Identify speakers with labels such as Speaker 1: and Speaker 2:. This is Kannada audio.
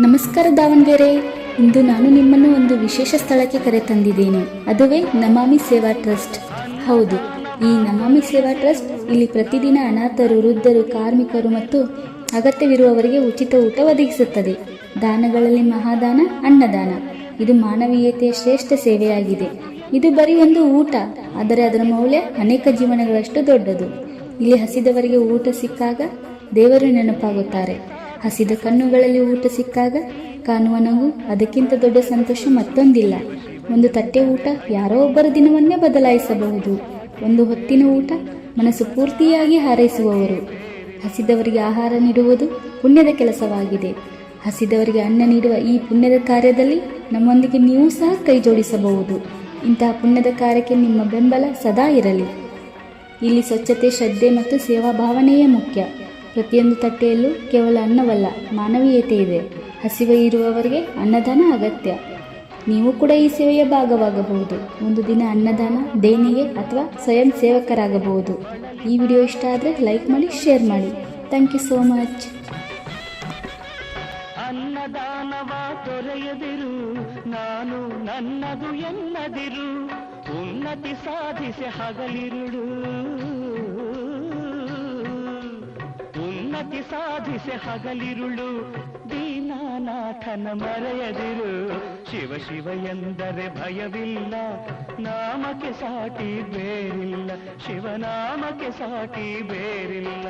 Speaker 1: ನಮಸ್ಕಾರ ದಾವಣಗೆರೆ. ಇಂದು ನಾನು ನಿಮ್ಮನ್ನು ಒಂದು ವಿಶೇಷ ಸ್ಥಳಕ್ಕೆ ಕರೆತಂದಿದ್ದೇನೆ. ಅದುವೇ ನಮಾಮಿ ಸೇವಾ ಟ್ರಸ್ಟ್. ಹೌದು, ಈ ನಮಾಮಿ ಸೇವಾ ಟ್ರಸ್ಟ್ ಇಲ್ಲಿ ಪ್ರತಿದಿನ ಅನಾಥರು, ವೃದ್ಧರು, ಕಾರ್ಮಿಕರು ಮತ್ತು ಅಗತ್ಯವಿರುವವರಿಗೆ ಉಚಿತ ಊಟ ಒದಗಿಸುತ್ತದೆ. ದಾನಗಳಲ್ಲಿ ಮಹಾದಾನ ಅನ್ನದಾನ. ಇದು ಮಾನವೀಯತೆಯ ಶ್ರೇಷ್ಠ ಸೇವೆಯಾಗಿದೆ. ಇದು ಬರೀ ಒಂದು ಊಟ, ಆದರೆ ಅದರ ಮೌಲ್ಯ ಅನೇಕ ಜೀವನಗಳಷ್ಟು ದೊಡ್ಡದು. ಇಲ್ಲಿ ಹಸಿದವರಿಗೆ ಊಟ ಸಿಕ್ಕಾಗ ದೇವರು ನೆನಪಾಗುತ್ತಾರೆ. ಹಸಿದ ಕಣ್ಣುಗಳಲ್ಲಿ ಊಟ ಸಿಕ್ಕಾಗ ಕಾಣುವ ನಗು, ಅದಕ್ಕಿಂತ ದೊಡ್ಡ ಸಂತೋಷ ಮತ್ತೊಂದಿಲ್ಲ. ಒಂದು ತಟ್ಟೆ ಊಟ ಯಾರೋ ಒಬ್ಬರ ದಿನವನ್ನೇ ಬದಲಾಯಿಸಬಹುದು. ಒಂದು ಹೊತ್ತಿನ ಊಟ ಮನಸ್ಸು ಪೂರ್ತಿಯಾಗಿ ಹಾರೈಸುವವರು. ಹಸಿದವರಿಗೆ ಆಹಾರ ನೀಡುವುದು ಪುಣ್ಯದ ಕೆಲಸವಾಗಿದೆ. ಹಸಿದವರಿಗೆ ಅನ್ನ ನೀಡುವ ಈ ಪುಣ್ಯದ ಕಾರ್ಯದಲ್ಲಿ ನಮ್ಮೊಂದಿಗೆ ನೀವು ಸಹ ಕೈ ಜೋಡಿಸಬಹುದು. ಇಂತಹ ಪುಣ್ಯದ ಕಾರ್ಯಕ್ಕೆ ನಿಮ್ಮ ಬೆಂಬಲ ಸದಾ ಇರಲಿ. ಇಲ್ಲಿ ಸ್ವಚ್ಛತೆ, ಶ್ರದ್ಧೆ ಮತ್ತು ಸೇವಾ ಭಾವನೆಯೇ ಮುಖ್ಯ. ಪ್ರತಿಯೊಂದು ತಟ್ಟೆಯಲ್ಲೂ ಕೇವಲ ಅನ್ನವಲ್ಲ, ಮಾನವೀಯತೆ ಇದೆ. ಹಸಿವೆ ಇರುವವರಿಗೆ ಅನ್ನದಾನ ಅಗತ್ಯ. ನೀವು ಕೂಡ ಈ ಸೇವೆಯ ಭಾಗವಾಗಬಹುದು. ಒಂದು ದಿನ ಅನ್ನದಾನ, ದೇಣಿಗೆ ಅಥವಾ ಸ್ವಯಂ ಸೇವಕರಾಗಬಹುದು. ಈ ವಿಡಿಯೋ ಇಷ್ಟ ಆದರೆ ಲೈಕ್ ಮಾಡಿ, ಶೇರ್ ಮಾಡಿ. Thank you so much.
Speaker 2: ಅನ್ನದಾನವ ತೊರೆಯದಿರು, ನಾನು ನನ್ನದು ಎನ್ನದಿರು, ಉನ್ನತಿ ಸಾಧಿಸಿ ಹಗಲಿರುಳು, ಉನ್ನತಿ ಸಾಧಿಸಿ ಹಗಲಿರುಳು, ದೀನನಾಥನ ಮರೆಯದಿರು. ಶಿವ ಶಿವ ಎಂದರೆ ಭಯವಿಲ್ಲ, ನಾಮಕ್ಕೆ ಸಾಟಿ ಬೇರಿಲ್ಲ, ಶಿವನಾಮಕ್ಕೆ ಸಾಟಿ ಬೇರಿಲ್ಲ.